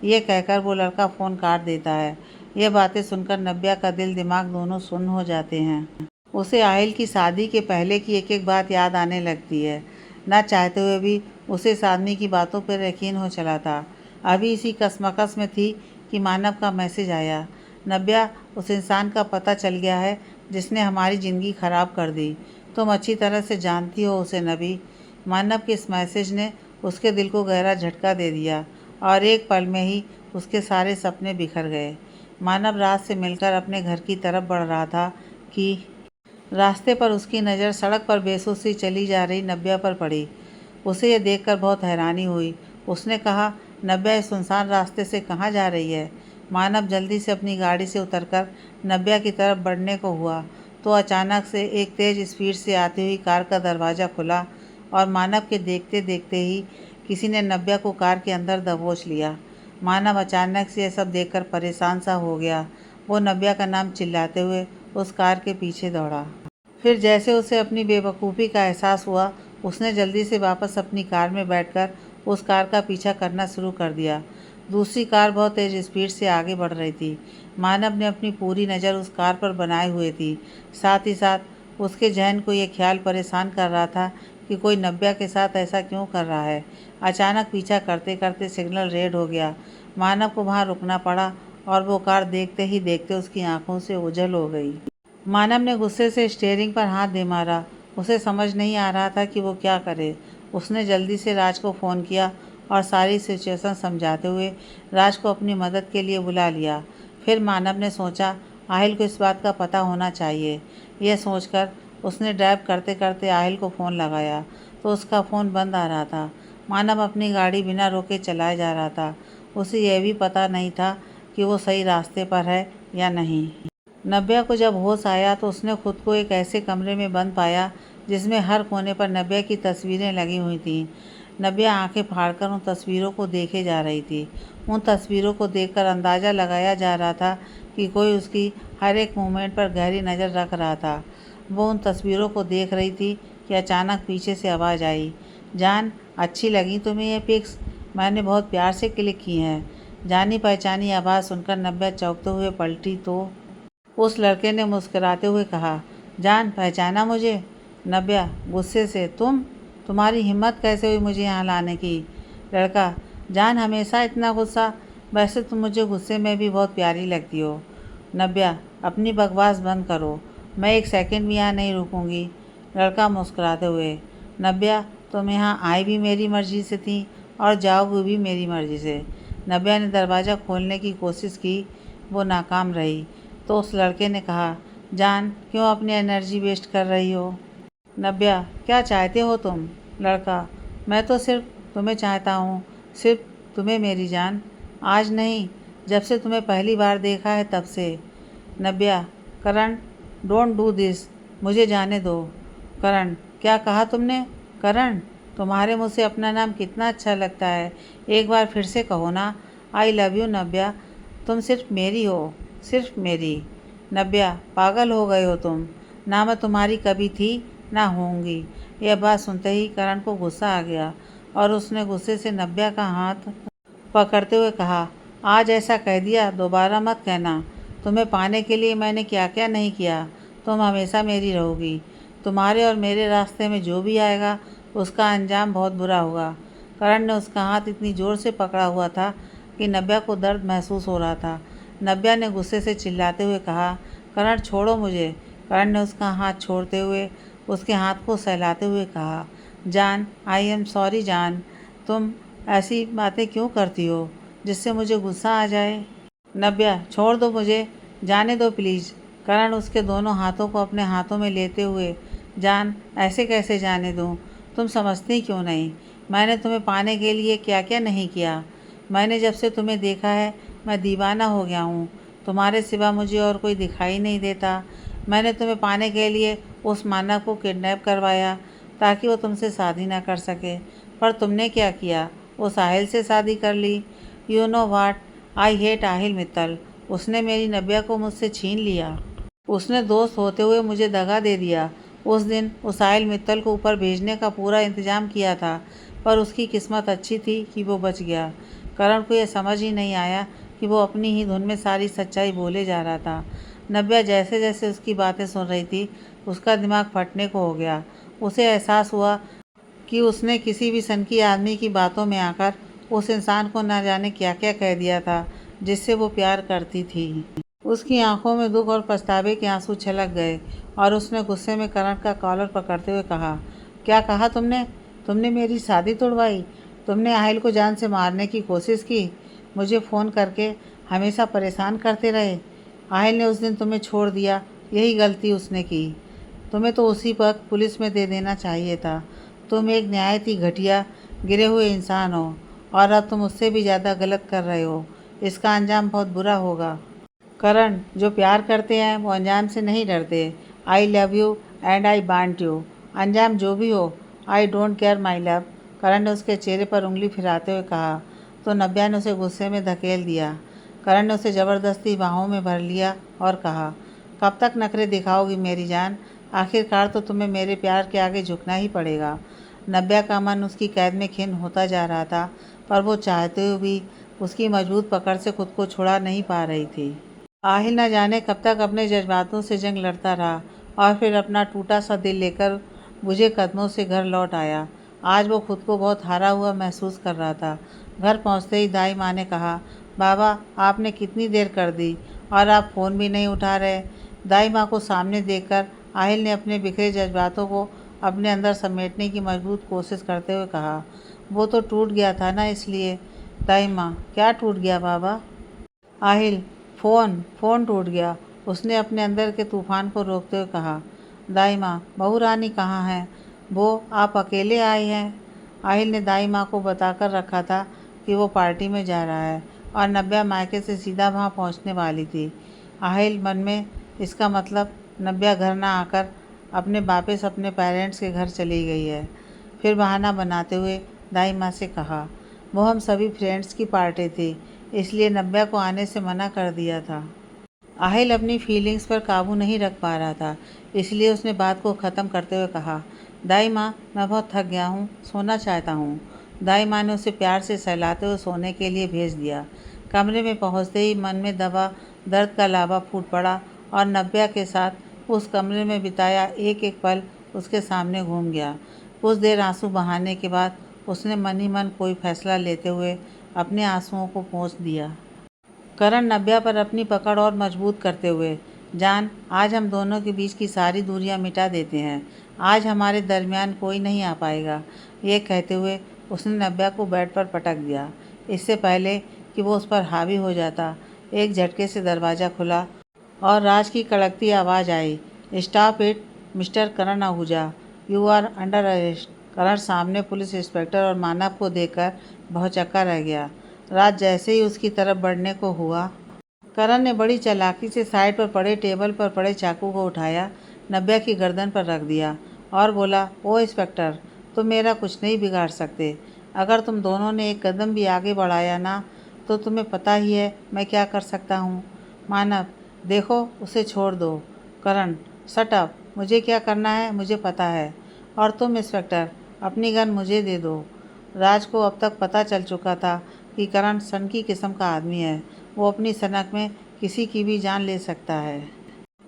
ये कहकर वो लड़का फ़ोन काट देता है। ये बातें सुनकर नब्या का दिल दिमाग दोनों सुन्न हो जाते हैं। उसे आहिल की शादी के पहले की एक एक बात याद आने लगती है। ना चाहते हुए भी उसे इस आदमी की बातों पर यकीन हो चला था। अभी इसी कशमकश में थी कि मानव का मैसेज आया, नब्या, उस इंसान का पता चल गया है जिसने हमारी ज़िंदगी ख़राब कर दी। तुम अच्छी तरह से जानती हो उसे नबी। मानव के इस मैसेज ने उसके दिल को गहरा झटका दे दिया और एक पल में ही उसके सारे सपने बिखर गए। मानव रात से मिलकर अपने घर की तरफ बढ़ रहा था कि रास्ते पर उसकी नज़र सड़क पर बेसुध सी चली जा रही नब्या पर पड़ी। उसे यह देखकर बहुत हैरानी हुई। उसने कहा, नब्या, इस सुनसान रास्ते से कहाँ जा रही है? मानव जल्दी से अपनी गाड़ी से उतरकर नब्या की तरफ बढ़ने को हुआ तो अचानक से एक तेज़ स्पीड से आती हुई कार का दरवाज़ा खुला और मानव के देखते देखते ही किसी ने नब्या को कार के अंदर दबोच लिया। मानव अचानक से यह सब देखकर परेशान सा हो गया। वो नब्या का नाम चिल्लाते हुए उस कार के पीछे दौड़ा। फिर जैसे उसे अपनी बेवकूफ़ी का एहसास हुआ, उसने जल्दी से वापस अपनी कार में बैठकर उस कार का पीछा करना शुरू कर दिया। दूसरी कार बहुत तेज़ स्पीड से आगे बढ़ रही थी। मानव ने अपनी पूरी नज़र उस कार पर बनाए हुए थी। साथ ही साथ उसके जहन को ये ख्याल परेशान कर रहा था कि कोई नव्या के साथ ऐसा क्यों कर रहा है। अचानक पीछा करते करते सिग्नल रेड हो गया। मानव को वहाँ रुकना पड़ा और वो कार देखते ही देखते उसकी आंखों से ओझल हो गई। मानव ने गुस्से से स्टीयरिंग पर हाथ दे मारा। उसे समझ नहीं आ रहा था कि वो क्या करे। उसने जल्दी से राज को फ़ोन किया और सारी सिचुएशन समझाते हुए राज को अपनी मदद के लिए बुला लिया। फिर मानव ने सोचा आहिल को इस बात का पता होना चाहिए। यह सोचकर उसने ड्राइव करते करते आहिल को फ़ोन लगाया तो उसका फ़ोन बंद आ रहा था। मानव अपनी गाड़ी बिना रोके चलाए जा रहा था। उसे यह भी पता नहीं था कि वो सही रास्ते पर है या नहीं। नव्या को जब होश आया तो उसने खुद को एक ऐसे कमरे में बंद पाया जिसमें हर कोने पर नव्या की तस्वीरें लगी हुई थीं। नव्या आंखें फाड़कर उन तस्वीरों को देखे जा रही थी। उन तस्वीरों को देखकर अंदाज़ा लगाया जा रहा था कि कोई उसकी हर एक मूवमेंट पर गहरी नज़र रख रहा था। वो उन तस्वीरों को देख रही थी कि अचानक पीछे से आवाज़ आई, जान अच्छी लगी तुम्हें ये पिक्स? मैंने बहुत प्यार से क्लिक की हैं। जानी पहचानी आवाज़ सुनकर नव्या चौंकते हुए पलटी तो उस लड़के ने मुस्कुराते हुए कहा, जान पहचाना मुझे? नव्या गुस्से से, तुम्हारी हिम्मत कैसे हुई मुझे यहाँ लाने की? लड़का, जान हमेशा इतना गुस्सा? वैसे तुम मुझे गुस्से में भी बहुत प्यारी लगती हो। नव्या अपनी बकवास बंद करो, मैं एक सेकंड भी यहाँ नहीं रुकूंगी। लड़का मुस्कुराते हुए, नव्या तुम यहाँ आई भी मेरी मर्ज़ी से थी और जाओगी भी मेरी मर्ज़ी से। नव्या ने दरवाज़ा खोलने की कोशिश की, वो नाकाम रही। तो उस लड़के ने कहा, जान क्यों अपनी एनर्जी वेस्ट कर रही हो? नव्या क्या चाहते हो तुम? लड़का, मैं तो सिर्फ तुम्हें चाहता हूँ, सिर्फ तुम्हें मेरी जान। आज नहीं, जब से तुम्हें पहली बार देखा है तब से। नव्या, करण डोंट डू दिस, मुझे जाने दो। करण, क्या कहा तुमने? करण, तुम्हारे मुँह से अपना नाम कितना अच्छा लगता है, एक बार फिर से कहो ना। आई लव यू नव्या, तुम सिर्फ मेरी हो, सिर्फ मेरी। नव्या पागल हो गए हो तुम, ना मैं तुम्हारी कभी थी ना होंगी। यह बात सुनते ही करण को गुस्सा आ गया और उसने गुस्से से नव्या का हाथ पकड़ते हुए कहा, आज ऐसा कह दिया, दोबारा मत कहना। तुम्हें पाने के लिए मैंने क्या क्या नहीं किया। तुम हमेशा मेरी रहोगी। तुम्हारे और मेरे रास्ते में जो भी आएगा उसका अंजाम बहुत बुरा होगा। करण ने उसका हाथ इतनी ज़ोर से पकड़ा हुआ था कि नव्या को दर्द महसूस हो रहा था। नव्या ने गुस्से से चिल्लाते हुए कहा, करण छोड़ो मुझे। करण ने उसका हाथ छोड़ते हुए उसके हाथ को सहलाते हुए कहा, जान आई एम सॉरी जान, तुम ऐसी बातें क्यों करती हो जिससे मुझे गुस्सा आ जाए? नव्या छोड़ दो मुझे, जाने दो प्लीज़। करण उसके दोनों हाथों को अपने हाथों में लेते हुए, जान ऐसे कैसे जाने दूँ? तुम समझती क्यों नहीं? मैंने तुम्हें पाने के लिए क्या क्या नहीं किया। मैंने जब से तुम्हें देखा है मैं दीवाना हो गया हूँ। तुम्हारे सिवा मुझे और कोई दिखाई नहीं देता। मैंने तुम्हें पाने के लिए उस मानव को किडनैप करवाया ताकि वो तुमसे शादी ना कर सके, पर तुमने क्या किया? वो साहिल से शादी कर ली। You know what, I hate Aahil Mittal. उसने मेरी नव्या को मुझसे छीन लिया। उसने दोस्त होते हुए मुझे दगा दे दिया। उस दिन उस आहिल मित्तल को ऊपर भेजने का पूरा इंतजाम किया था, पर उसकी किस्मत अच्छी थी कि वो बच गया। करण को यह समझ ही नहीं आया कि वो अपनी ही धुन में सारी सच्चाई बोले जा रहा था। नव्या जैसे जैसे उसकी बातें सुन रही थी उसका दिमाग फटने को हो गया। उसे एहसास हुआ कि उसने किसी भी सनकी आदमी की बातों में आकर उस इंसान को न जाने क्या क्या कह दिया था जिससे वो प्यार करती थी। उसकी आंखों में दुख और पछतावे के आंसू छलक गए और उसने गुस्से में करण का कॉलर पकड़ते हुए कहा, क्या कहा तुमने? तुमने मेरी शादी तोड़वाई? तुमने आहिल को जान से मारने की कोशिश की? मुझे फ़ोन करके हमेशा परेशान करते रहे। आहिल ने उस दिन तुम्हें छोड़ दिया, यही गलती उसने की। तुम्हें तो उसी वक्त पुलिस में दे देना चाहिए था। तुम एक नहायत ही घटिया गिरे हुए इंसान हो और अब तुम उससे भी ज़्यादा गलत कर रहे हो। इसका अंजाम बहुत बुरा होगा। करण, जो प्यार करते हैं वो अंजाम से नहीं डरते। I love you and I want you. अंजाम जो भी हो, I don't care my love. Karan ने उसके चेहरे पर उंगली फिराते हुए कहा तो नव्या ने उसे गुस्से में धकेल दिया। करण ने उसे ज़बरदस्ती बाहों में भर लिया और कहा, कब तक नखरे दिखाओगी मेरी जान? आखिरकार तो तुम्हें मेरे प्यार के आगे झुकना ही पड़ेगा। नव्या का मन उसकी कैद में खिन्न होता जा रहा था, पर वो चाहते हुए भी उसकी मजबूत पकड़ से खुद को छुड़ा नहीं पा रही थी। आहिल न जाने कब तक अपने जज्बातों से जंग लड़ता रहा और फिर अपना टूटा सा दिल लेकर बुझे कदमों से घर लौट आया। आज वो खुद को बहुत हारा हुआ महसूस कर रहा था। घर पहुंचते ही दाई माँ ने कहा, बाबा आपने कितनी देर कर दी और आप फ़ोन भी नहीं उठा रहे। दाई माँ को सामने देखकर आहिल ने अपने बिखरे जज्बातों को अपने अंदर समेटने की मजबूत कोशिश करते हुए कहा, वो तो टूट गया था ना इसलिए। दाई माँ, क्या टूट गया बाबा? आहिल, फ़ोन टूट गया। उसने अपने अंदर के तूफान को रोकते हुए कहा। दाई माँ, बहू रानी कहाँ है? वो आप अकेले आए हैं? आहिल ने दाई माँ को बताकर रखा था कि वो पार्टी में जा रहा है और नब्या मायके से सीधा वहाँ पहुँचने वाली थी। आहिल मन में इसका मतलब नब्या घर ना आकर अपने वापस अपने पेरेंट्स के घर चली गई है। फिर बहाना बनाते हुए दाई माँ से कहा, वो हम सभी फ्रेंड्स की पार्टी थी इसलिए नब्या को आने से मना कर दिया था। आहिल अपनी फीलिंग्स पर काबू नहीं रख पा रहा था, इसलिए उसने बात को ख़त्म करते हुए कहा, दाई माँ, मैं बहुत थक गया हूँ, सोना चाहता हूँ। दाई माँ ने उसे प्यार से सहलाते हुए सोने के लिए भेज दिया। कमरे में पहुँचते ही मन में दबा दर्द का लावा फूट पड़ा और नब्या के साथ उस कमरे में बिताया एक एक पल उसके सामने घूम गया। कुछ देर आंसू बहाने के बाद उसने मन ही मन कोई फैसला लेते हुए अपने आंसुओं को पोंछ दिया। करण नब्या पर अपनी पकड़ और मजबूत करते हुए, जान, आज हम दोनों के बीच की सारी दूरियां मिटा देते हैं। आज हमारे दरमियान कोई नहीं आ पाएगा। ये कहते हुए उसने नब्या को बेड पर पटक दिया। इससे पहले कि वो उस पर हावी हो जाता, एक झटके से दरवाज़ा खुला और राज की कड़कती आवाज़ आई, stop it mister Karan Ahuja, you are under arrest. Karan सामने पुलिस इंस्पेक्टर और मानव को देखकर भौचक्का रह गया। राज जैसे ही उसकी तरफ बढ़ने को हुआ, करण ने बड़ी चालाकी से साइड पर पड़े टेबल पर पड़े चाकू को उठाया, नब्या की गर्दन पर रख दिया और बोला, ओ इंस्पेक्टर, तुम मेरा कुछ नहीं बिगाड़ सकते। अगर तुम दोनों ने एक कदम भी आगे बढ़ाया ना तो तुम्हें पता ही है मैं क्या कर सकता हूँ। मानव, देखो उसे छोड़ दो। करण, शट अप, मुझे क्या करना है मुझे पता है। और तुम इंस्पेक्टर, अपनी गन मुझे दे दो। राज को अब तक पता चल चुका था कि करण सनकी किस्म का आदमी है। वो अपनी सनक में किसी की भी जान ले सकता है।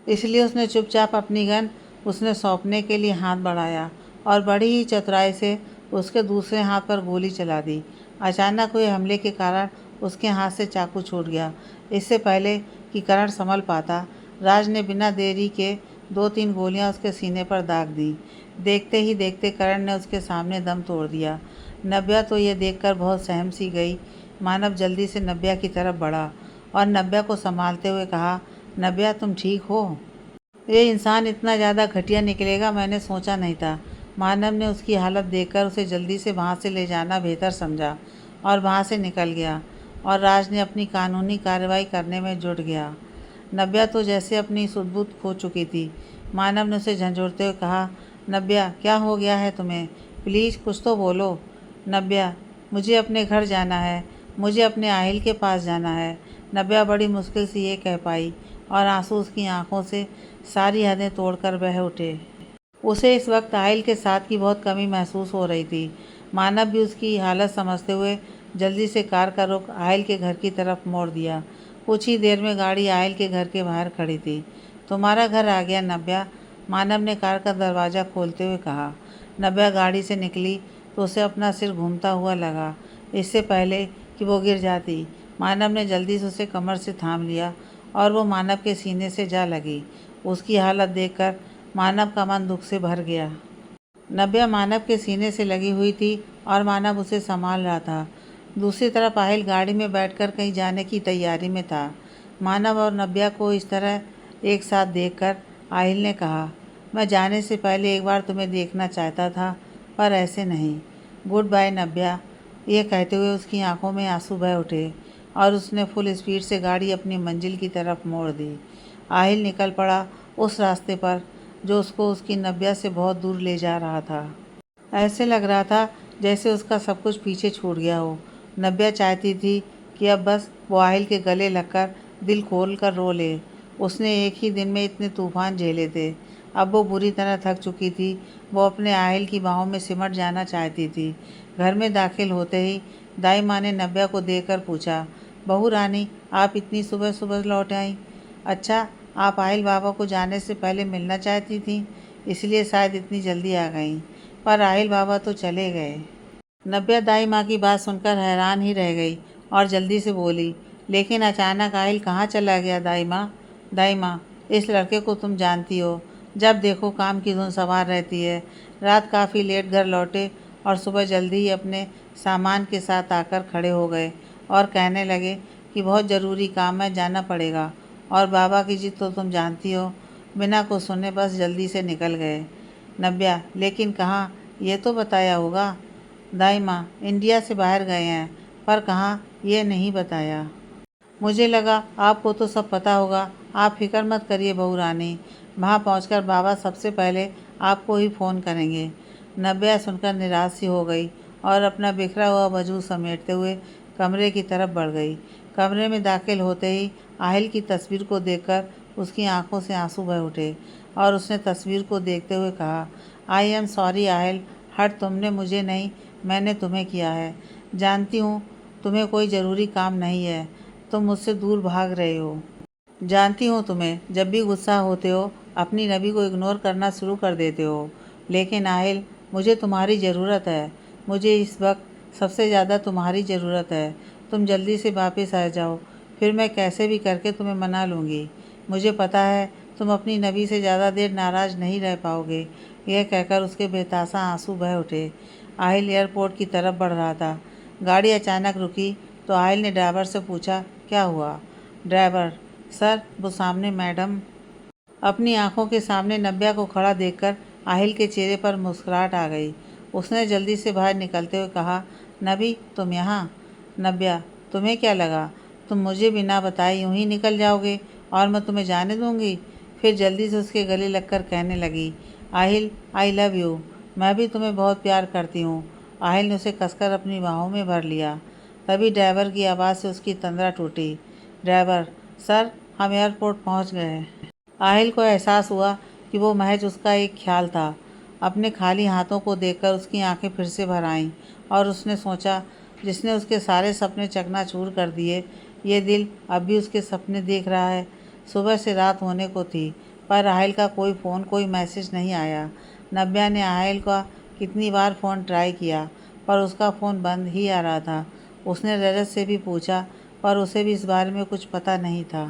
इसलिए उसने चुपचाप अपनी गन उसने सौंपने के लिए हाथ बढ़ाया और बड़ी ही चतुराई से उसके दूसरे हाथ पर गोली चला दी। अचानक हुए हमले के कारण उसके हाथ से चाकू छूट गया। इससे पहले कि करण संभल पाता, राज ने बिना देरी के 2-3 गोलियां उसके सीने पर दाग दी। देखते ही देखते करण ने उसके सामने दम तोड़ दिया। नब्या तो ये देखकर बहुत सहम सी गई। मानव जल्दी से नब्या की तरफ बढ़ा और नब्या को संभालते हुए कहा, नब्या, तुम ठीक हो? ये इंसान इतना ज़्यादा घटिया निकलेगा मैंने सोचा नहीं था। मानव ने उसकी हालत देखकर उसे जल्दी से वहाँ से ले जाना बेहतर समझा और वहाँ से निकल गया और राज ने अपनी कानूनी कार्रवाई करने में जुट गया। नब्या तो जैसे अपनी सुध-बुध खो चुकी थी। मानव ने उसे झंझोड़ते हुए कहा, नब्या, क्या हो गया है तुम्हें? प्लीज़ कुछ तो बोलो। नब्या, मुझे अपने घर जाना है, मुझे अपने आहिल के पास जाना है। नब्या बड़ी मुश्किल से ये कह पाई और आंसू उसकी आंखों से सारी हदें तोड़कर बह उठे। उसे इस वक्त आहिल के साथ की बहुत कमी महसूस हो रही थी। मानव भी उसकी हालत समझते हुए जल्दी से कार का रुख आहिल के घर की तरफ मोड़ दिया। कुछ ही देर में गाड़ी आहिल के घर के बाहर खड़ी थी। तुम्हारा घर आ गया नब्या, मानव ने कार का दरवाज़ा खोलते हुए कहा। नब्या गाड़ी से निकली तो उसे अपना सिर घूमता हुआ लगा। इससे पहले कि वो गिर जाती, मानव ने जल्दी से उसे कमर से थाम लिया और वो मानव के सीने से जा लगी। उसकी हालत देखकर मानव का मन दुख से भर गया। नब्या मानव के सीने से लगी हुई थी और मानव उसे संभाल रहा था। दूसरी तरफ आहिल गाड़ी में बैठकर कहीं जाने की तैयारी में था। मानव और नब्या को इस तरह एक साथ देखकर आहिल ने कहा, मैं जाने से पहले एक बार तुम्हें देखना चाहता था, पर ऐसे नहीं। Goodbye Nabya. ये कहते हुए उसकी आंखों में आंसू बह उठे और उसने फुल स्पीड से गाड़ी अपनी मंजिल की तरफ मोड़ दी। आहिल निकल पड़ा उस रास्ते पर जो उसको उसकी नब्या से बहुत दूर ले जा रहा था। ऐसे लग रहा था जैसे उसका सब कुछ पीछे छूट गया हो। नब्या चाहती थी कि अब बस वो आहिल के गले लगकर दिल खोल कर रो ले। उसने एक ही दिन में इतने तूफान झेले थे। अब वो बुरी तरह थक चुकी थी। वो अपने आहिल की बाहों में सिमट जाना चाहती थी। घर में दाखिल होते ही दाई माँ ने नव्या को देखकर पूछा, बहू रानी आप इतनी सुबह सुबह लौट आई? अच्छा, आप आहिल बाबा को जाने से पहले मिलना चाहती थीं, इसलिए शायद इतनी जल्दी आ गईं। पर आहिल बाबा तो चले गए। नव्या दाई माँ की बात सुनकर हैरान ही रह गई और जल्दी से बोली, लेकिन अचानक आहिल कहाँ चला गया दाई माँ? दाई माँ, इस लड़के को तुम जानती हो, जब देखो काम की धुन सवार रहती है। रात काफ़ी लेट घर लौटे और सुबह जल्दी ही अपने सामान के साथ आकर खड़े हो गए और कहने लगे कि बहुत ज़रूरी काम है, जाना पड़ेगा। और बाबा की जिद तो तुम जानती हो, बिना कुछ सुने बस जल्दी से निकल गए। नव्या, लेकिन कहाँ, ये तो बताया होगा। दाई माँ, इंडिया से बाहर गए हैं, पर कहाँ ये नहीं बताया। मुझे लगा आपको तो सब पता होगा। आप फिक्र मत करिए बहू रानी, वहाँ पहुँचकर बाबा सबसे पहले आपको ही फ़ोन करेंगे। नव्या सुनकर निराश सी हो गई और अपना बिखरा हुआ वजूद समेटते हुए कमरे की तरफ बढ़ गई। कमरे में दाखिल होते ही आहिल की तस्वीर को देखकर उसकी आंखों से आंसू बह उठे और उसने तस्वीर को देखते हुए कहा, I am sorry Aahil, hurt तुमने मुझे नहीं, मैंने तुम्हें किया है। जानती हूँ तुम्हें कोई ज़रूरी काम नहीं है, तुम मुझसे दूर भाग रहे हो। जानती हूँ तुम्हें जब भी गुस्सा होते हो अपनी नबी को इग्नोर करना शुरू कर देते हो, लेकिन आहिल मुझे तुम्हारी ज़रूरत है। मुझे इस वक्त सबसे ज़्यादा तुम्हारी ज़रूरत है। तुम जल्दी से वापस आ जाओ, फिर मैं कैसे भी करके तुम्हें मना लूँगी। मुझे पता है तुम अपनी नबी से ज़्यादा देर नाराज़ नहीं रह पाओगे। यह कहकर उसके बेतासा आंसू बह उठे। आहिल एयरपोर्ट की तरफ बढ़ रहा था। गाड़ी अचानक रुकी तो आहिल ने ड्राइवर से पूछा, क्या हुआ? ड्राइवर, सर वो सामने मैडम। अपनी आंखों के सामने नव्या को खड़ा देखकर आहिल के चेहरे पर मुस्कुराहट आ गई। उसने जल्दी से बाहर निकलते हुए कहा, नबी तुम यहाँ? नव्या, तुम्हें क्या लगा तुम मुझे बिना बताए यूं ही निकल जाओगे और मैं तुम्हें जाने दूंगी? फिर जल्दी से उसके गले लगकर कहने लगी, आहिल आई लव यू, मैं भी तुम्हें बहुत प्यार करती हूँ। आहिल ने उसे कसकर अपनी बाहों में भर लिया। तभी ड्राइवर की आवाज़ से उसकी तंद्रा टूटी। ड्राइवर, सर हम एयरपोर्ट पहुँच गए। आहिल को एहसास हुआ कि वो महज उसका एक ख्याल था। अपने खाली हाथों को देखकर उसकी आंखें फिर से भर आईं और उसने सोचा, जिसने उसके सारे सपने चकनाचूर कर दिए, ये दिल अब भी उसके सपने देख रहा है। सुबह से रात होने को थी, पर आहिल का कोई फ़ोन कोई मैसेज नहीं आया। नव्या ने आहिल का कितनी बार फ़ोन ट्राई किया, पर उसका फ़ोन बंद ही आ रहा था। उसने रजत से भी पूछा, पर उसे भी इस बारे में कुछ पता नहीं था।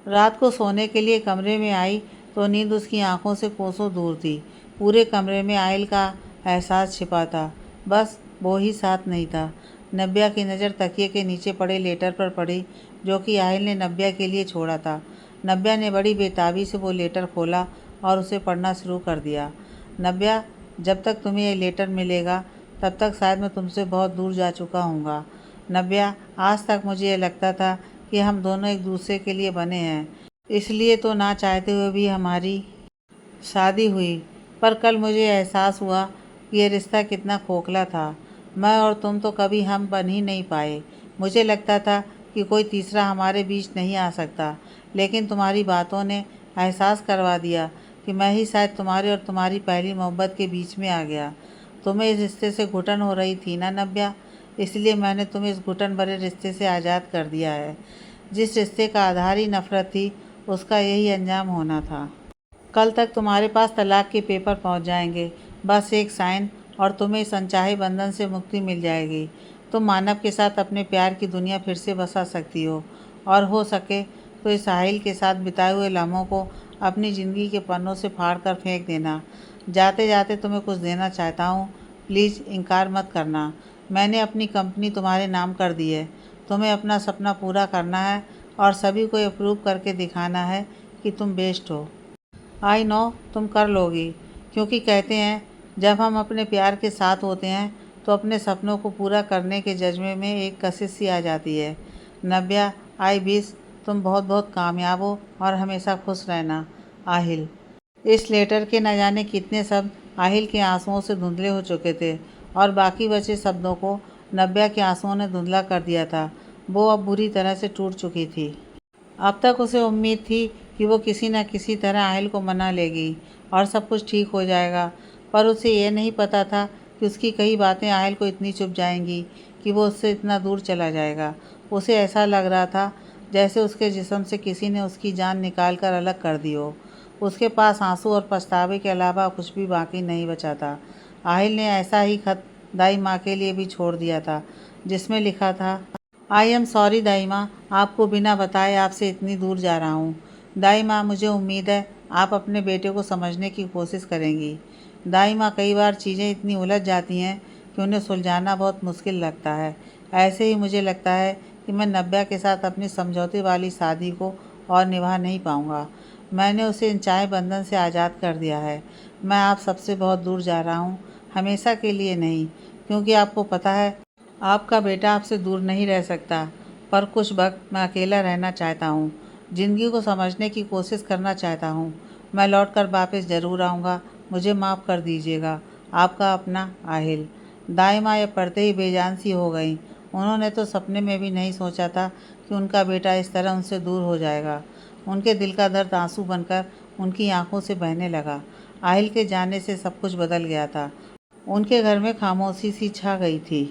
रात को सोने के लिए कमरे में आई तो नींद उसकी आंखों से कोसों दूर थी। पूरे कमरे में आहिल का एहसास छिपा था, बस वो ही साथ नहीं था। नव्या की नज़र तकिए के नीचे पड़े लेटर पर पड़ी, जो कि आहिल ने नव्या के लिए छोड़ा था। नव्या ने बड़ी बेताबी से वो लेटर खोला और उसे पढ़ना शुरू कर दिया। नव्या, जब तक तुम्हें ये लेटर मिलेगा तब तक शायद मैं तुमसे बहुत दूर जा चुका हूँगा। नव्या, आज तक मुझे ये लगता था कि हम दोनों एक दूसरे के लिए बने हैं, इसलिए तो ना चाहते हुए भी हमारी शादी हुई। पर कल मुझे एहसास हुआ कि ये रिश्ता कितना खोखला था। मैं और तुम तो कभी हम बन ही नहीं पाए। मुझे लगता था कि कोई तीसरा हमारे बीच नहीं आ सकता, लेकिन तुम्हारी बातों ने एहसास करवा दिया कि मैं ही शायद तुम्हारे और तुम्हारी पहली मोहब्बत के बीच में आ गया। तुम्हें इस रिश्ते से घुटन हो रही थी ना नव्या, इसलिए मैंने तुम्हें इस घुटन भरे रिश्ते से आज़ाद कर दिया है। जिस रिश्ते का आधार ही नफ़रत थी, उसका यही अंजाम होना था। कल तक तुम्हारे पास तलाक के पेपर पहुंच जाएंगे, बस एक साइन और तुम्हें इस अनचाहे बंधन से मुक्ति मिल जाएगी। तुम मानव के साथ अपने प्यार की दुनिया फिर से बसा सकती हो, और हो सके तो इस साहिल के साथ बिताए हुए लम्हों को अपनी ज़िंदगी के पन्नों से फाड़ कर फेंक देना। जाते जाते तुम्हें कुछ देना चाहता हूँ, प्लीज़ इनकार मत करना। मैंने अपनी कंपनी तुम्हारे नाम कर दी है। तुम्हें अपना सपना पूरा करना है और सभी को अप्रूव करके दिखाना है कि तुम बेस्ट हो। आई नो तुम कर लोगी, क्योंकि कहते हैं जब हम अपने प्यार के साथ होते हैं तो अपने सपनों को पूरा करने के जज्बे में एक कशिश सी आ जाती है। नव्या, आई विश तुम बहुत बहुत कामयाब हो और हमेशा खुश रहना। आहिल। इस लेटर के न जाने कितने शब्द आहिल के आंसुओं से धुंधले हो चुके थे और बाकी बचे शब्दों को नव्या के आंसुओं ने धुंधला कर दिया था। वो अब बुरी तरह से टूट चुकी थी। अब तक उसे उम्मीद थी कि वो किसी न किसी तरह आहिल को मना लेगी और सब कुछ ठीक हो जाएगा, पर उसे ये नहीं पता था कि उसकी कई बातें आहिल को इतनी चुभ जाएंगी कि वो उससे इतना दूर चला जाएगा। उसे ऐसा लग रहा था जैसे उसके जिस्म से किसी ने उसकी जान निकाल कर अलग कर दी हो। उसके पास आंसू और पछतावे के अलावा कुछ भी बाकी नहीं बचा था। आहिल ने ऐसा ही खत दाई माँ के लिए भी छोड़ दिया था, जिसमें लिखा था, आई एम सॉरी दाई माँ, आपको बिना बताए आपसे इतनी दूर जा रहा हूँ। दाई माँ, मुझे उम्मीद है आप अपने बेटे को समझने की कोशिश करेंगी। दाई माँ, कई बार चीज़ें इतनी उलझ जाती हैं कि उन्हें सुलझाना बहुत मुश्किल लगता है। ऐसे ही मुझे लगता है कि मैं नब्या के साथ अपनी समझौते वाली शादी को और निभा नहीं पाऊँगा। मैंने उसे अनचाहे बंधन से आज़ाद कर दिया है। मैं आप सबसे बहुत दूर जा रहा हूँ, हमेशा के लिए नहीं, क्योंकि आपको पता है आपका बेटा आपसे दूर नहीं रह सकता। पर कुछ वक्त मैं अकेला रहना चाहता हूँ, ज़िंदगी को समझने की कोशिश करना चाहता हूँ। मैं लौट कर वापस ज़रूर आऊँगा, मुझे माफ़ कर दीजिएगा। आपका अपना आहिल। दाई माँ यह पढ़ते ही बेजान सी हो गई। उन्होंने तो सपने में भी नहीं सोचा था कि उनका बेटा इस तरह उनसे दूर हो जाएगा। उनके दिल का दर्द आंसू बनकर उनकी आंखों से बहने लगा। आहिल के जाने से सब कुछ बदल गया था। उनके घर में खामोशी सी छा गई थी।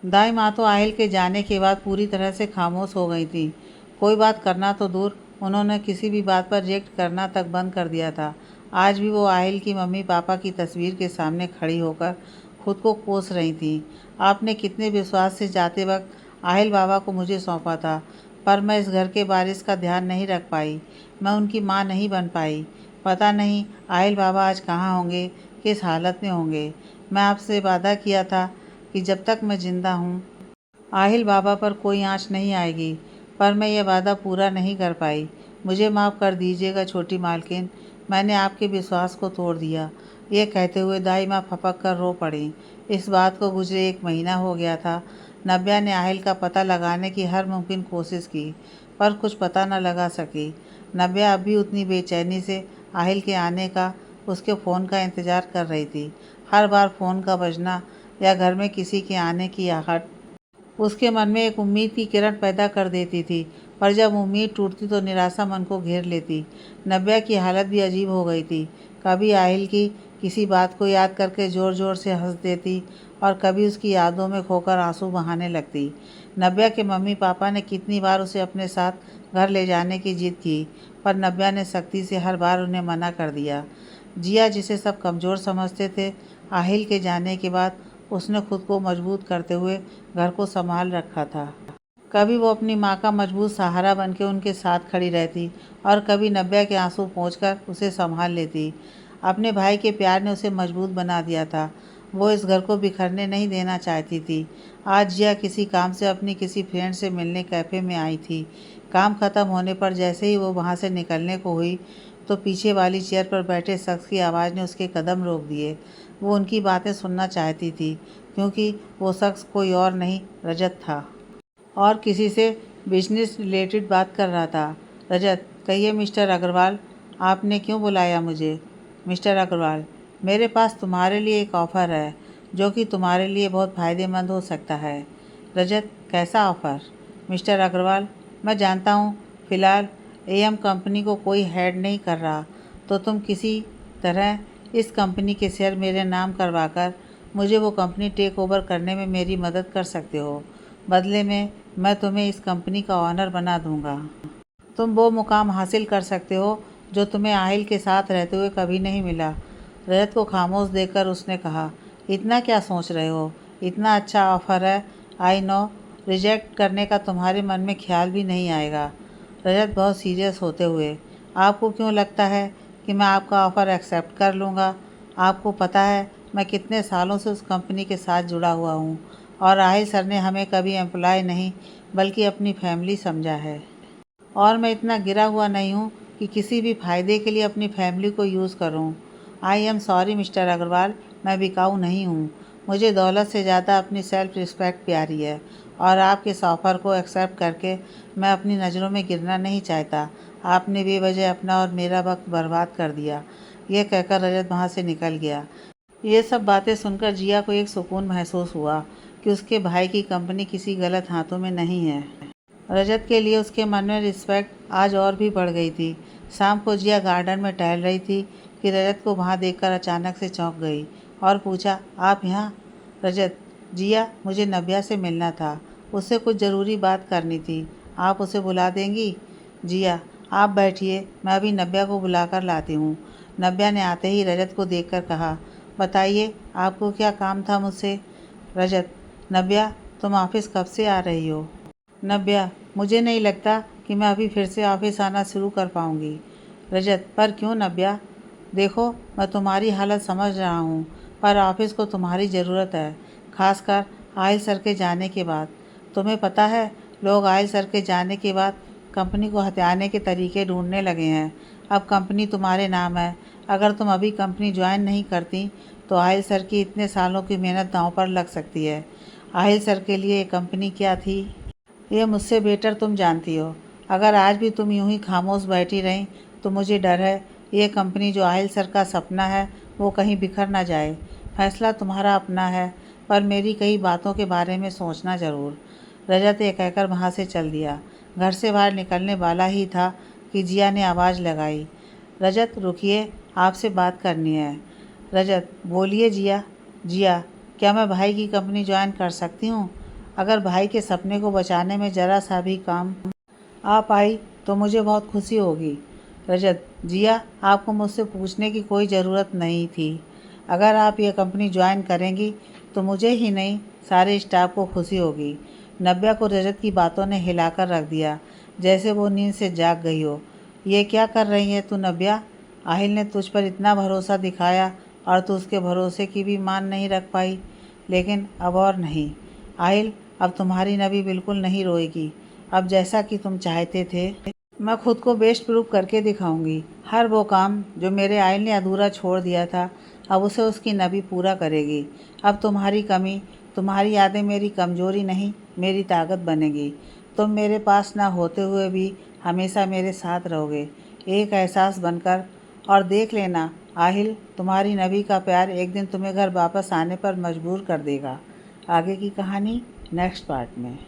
दाई माँ तो आहिल के जाने के बाद पूरी तरह से खामोश हो गई थी। कोई बात करना तो दूर, उन्होंने किसी भी बात पर रिएक्ट करना तक बंद कर दिया था। आज भी वो आहिल की मम्मी पापा की तस्वीर के सामने खड़ी होकर खुद को कोस रही थी। आपने कितने विश्वास से जाते वक्त आहिल बाबा को मुझे सौंपा था, पर मैं इस घर के वारिस का ध्यान नहीं रख पाई। मैं उनकी माँ नहीं बन पाई। पता नहीं आहिल बाबा आज कहाँ होंगे, किस हालत में होंगे। मैं आपसे वादा किया था कि जब तक मैं ज़िंदा हूँ आहिल बाबा पर कोई आँच नहीं आएगी, पर मैं यह वादा पूरा नहीं कर पाई। मुझे माफ़ कर दीजिएगा छोटी मालकिन, मैंने आपके विश्वास को तोड़ दिया। ये कहते हुए दाई माँ फपक कर रो पड़ी। इस बात को गुजरे 1 महीना हो गया था। नब्या ने आहिल का पता लगाने की हर मुमकिन कोशिश की, पर कुछ पता न लगा सकी। नब्या अब भी उतनी बेचैनी से आहिल के आने का, उसके फ़ोन का इंतज़ार कर रही थी। हर बार फ़ोन का बजना या घर में किसी के आने की आहट उसके मन में एक उम्मीद की किरण पैदा कर देती थी, पर जब उम्मीद टूटती तो निराशा मन को घेर लेती। नब्या की हालत भी अजीब हो गई थी। कभी आहिल की किसी बात को याद करके ज़ोर ज़ोर से हंस देती और कभी उसकी यादों में खोकर आंसू बहाने लगती। नब्या के मम्मी पापा ने कितनी बार उसे अपने साथ घर ले जाने की जिद की, पर नब्या ने सख्ती से हर बार उन्हें मना कर दिया। जिया, जिसे सब कमज़ोर समझते थे, आहिल के जाने के बाद उसने खुद को मजबूत करते हुए घर को संभाल रखा था। कभी वो अपनी माँ का मजबूत सहारा बनके उनके साथ खड़ी रहती और कभी नब्या के आंसू पोंछकर उसे संभाल लेती। अपने भाई के प्यार ने उसे मजबूत बना दिया था। वो इस घर को बिखरने नहीं देना चाहती थी। आज जिया किसी काम से अपनी किसी फ्रेंड से मिलने कैफ़े में आई थी। काम ख़त्म होने पर जैसे ही वो वहाँ से निकलने को हुई, तो पीछे वाली चेयर पर बैठे शख्स की आवाज़ ने उसके कदम रोक दिए। वो उनकी बातें सुनना चाहती थी, क्योंकि वो शख्स कोई और नहीं, रजत था, और किसी से बिजनेस रिलेटेड बात कर रहा था। रजत, कहिए मिस्टर अग्रवाल, आपने क्यों बुलाया मुझे? मिस्टर अग्रवाल, मेरे पास तुम्हारे लिए एक ऑफ़र है, जो कि तुम्हारे लिए बहुत फ़ायदेमंद हो सकता है। रजत, कैसा ऑफ़र? मिस्टर अग्रवाल, मैं जानता हूँ फ़िलहाल एम कंपनी को कोई हेड नहीं कर रहा, तो तुम किसी तरह इस कंपनी के शेयर मेरे नाम करवाकर मुझे वो कंपनी टेक ओवर करने में मेरी मदद कर सकते हो। बदले में मैं तुम्हें इस कंपनी का ऑनर बना दूंगा। तुम वो मुकाम हासिल कर सकते हो जो तुम्हें आहिल के साथ रहते हुए कभी नहीं मिला। रजत को खामोश देखकर उसने कहा, इतना क्या सोच रहे हो? इतना अच्छा ऑफ़र है, आई नो, रिजेक्ट करने का तुम्हारे मन में ख्याल भी नहीं आएगा। रजत बहुत सीरियस होते हुए, आपको क्यों लगता है कि मैं आपका ऑफ़र एक्सेप्ट कर लूँगा? आपको पता है मैं कितने सालों से उस कंपनी के साथ जुड़ा हुआ हूँ, और आहिल सर ने हमें कभी एम्प्लॉय नहीं बल्कि अपनी फैमिली समझा है। और मैं इतना गिरा हुआ नहीं हूँ कि किसी भी फ़ायदे के लिए अपनी फैमिली को यूज़ करूँ। I am sorry mister Agarwal, मैं बिकाऊ नहीं हूँ। मुझे दौलत से ज़्यादा अपनी सेल्फ़ रिस्पेक्ट प्यारी है, और आपके इस ऑफ़र को एक्सेप्ट करके मैं अपनी नज़रों में गिरना नहीं चाहता। आपने बेवजह अपना और मेरा वक्त बर्बाद कर दिया। यह कहकर रजत वहाँ से निकल गया। ये सब बातें सुनकर जिया को एक सुकून महसूस हुआ कि उसके भाई की कंपनी किसी गलत हाथों में नहीं है। रजत के लिए उसके मन में रिस्पेक्ट आज और भी बढ़ गई थी। शाम को जिया गार्डन में टहल रही थी कि रजत को वहाँ देखकर अचानक से चौंक गई और पूछा, आप यहाँ? रजत, जिया, मुझे नब्या से मिलना था, उससे कुछ ज़रूरी बात करनी थी, आप उसे बुला देंगी? जिया, आप बैठिए, मैं अभी नब्या को बुलाकर लाती हूँ। नब्या ने आते ही रजत को देखकर कहा, बताइए आपको क्या काम था मुझसे? रजत, नब्या, तुम ऑफिस कब से आ रही हो? नब्या, मुझे नहीं लगता कि मैं अभी फिर से ऑफिस आना शुरू कर पाऊँगी। रजत, पर क्यों नब्या? देखो, मैं तुम्हारी हालत समझ रहा हूँ, पर ऑफिस को तुम्हारी ज़रूरत है, खासकर आहिल सर के जाने के बाद। तुम्हें पता है, लोग आहिल सर के जाने के बाद कंपनी को हथियाने के तरीके ढूंढने लगे हैं। अब कंपनी तुम्हारे नाम है, अगर तुम अभी कंपनी ज्वाइन नहीं करती तो आहिल सर की इतने सालों की मेहनत दांव पर लग सकती है। आहिल सर के लिए ये कंपनी क्या थी, ये मुझसे बेटर तुम जानती हो। अगर आज भी तुम यूं ही खामोश बैठी रहीं तो मुझे डर है ये कंपनी जो आहिल सर का सपना है वो कहीं बिखर ना जाए। फैसला तुम्हारा अपना है, पर मेरी कई बातों के बारे में सोचना ज़रूर। रजत ये कहकर वहाँ से चल दिया। घर से बाहर निकलने वाला ही था कि जिया ने आवाज़ लगाई, रजत रुकिए, आपसे बात करनी है। रजत, बोलिए जिया। जिया, क्या मैं भाई की कंपनी ज्वाइन कर सकती हूँ? अगर भाई के सपने को बचाने में ज़रा सा भी काम आ पाई तो मुझे बहुत खुशी होगी। रजत, जिया, आपको मुझसे पूछने की कोई ज़रूरत नहीं थी। अगर आप ये कंपनी ज्वाइन करेंगी तो मुझे ही नहीं, सारे स्टाफ को खुशी होगी। नब्या को रजत की बातों ने हिलाकर रख दिया, जैसे वो नींद से जाग गई हो। ये क्या कर रही है तू नब्या? आहिल ने तुझ पर इतना भरोसा दिखाया और तू उसके भरोसे की भी मान नहीं रख पाई। लेकिन अब और नहीं आहिल, अब तुम्हारी नबी बिल्कुल नहीं रोएगी। अब जैसा कि तुम चाहते थे, मैं खुद को बेस्ट प्रूव करके दिखाऊंगी। हर वो काम जो मेरे आइल ने अधूरा छोड़ दिया था, अब उसे उसकी नबी पूरा करेगी। अब तुम्हारी कमी, तुम्हारी यादें मेरी कमज़ोरी नहीं, मेरी ताकत बनेगी। तुम मेरे पास ना होते हुए भी हमेशा मेरे साथ रहोगे, एक एहसास बनकर। और देख लेना आहिल, तुम्हारी नबी का प्यार एक दिन तुम्हें घर वापस आने पर मजबूर कर देगा। आगे की कहानी नेक्स्ट पार्ट में।